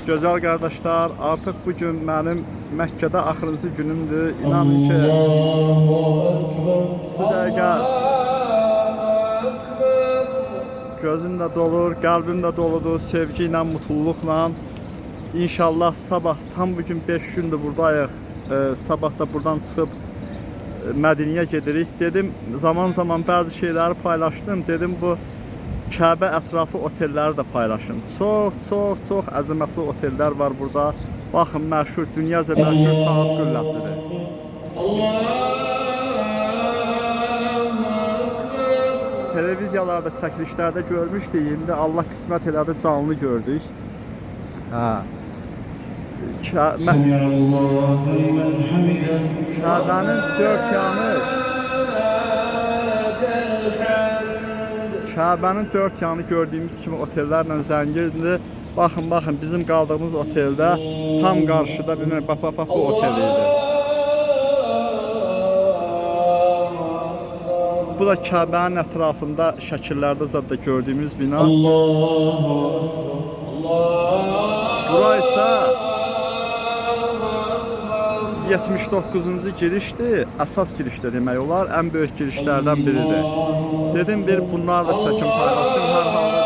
Gözəl qardaşlar, artıq bu gün mənim Məkkədə axırıncı günümdür. İnanın ki, bu dəqiqə gözüm də dolur, qəlbim də doludur, sevgi ilə, mutluluqla. İnşallah sabah, tam bugün 5 gündür buradayıq. Sabah da buradan çıxıb Mədiniyə gedirik. Dedim, zaman zaman bəzi şeyləri paylaşdım. Dedim, bu Kəbə ətrafı otelləri də paylaşın. Çox əzəmətli otellər var burada. Baxın, məşhur, dünyaca məşhur Saat Qülləsidir. Televiziyalarda, çəkilişlərdə görmüşdük. İndi Allah qismət elədi, canlı gördük. Kəbənin dörd yanı Kəbənin dörd yanı gördüyümüz kimi otellərlə zəngindir. Baxın, bizim qaldığımız oteldə tam qarşıda bir bax bu otel idi. Bu da Kəbənin ətrafında şəkillərdə zəddə gördüyümüz bina. Bura isə 79-cu girişdir, əsas girişdir demək olar, ən böyük girişlərdən biridir. Dedim, bir bunlar da çəkim paylaşım, hər halda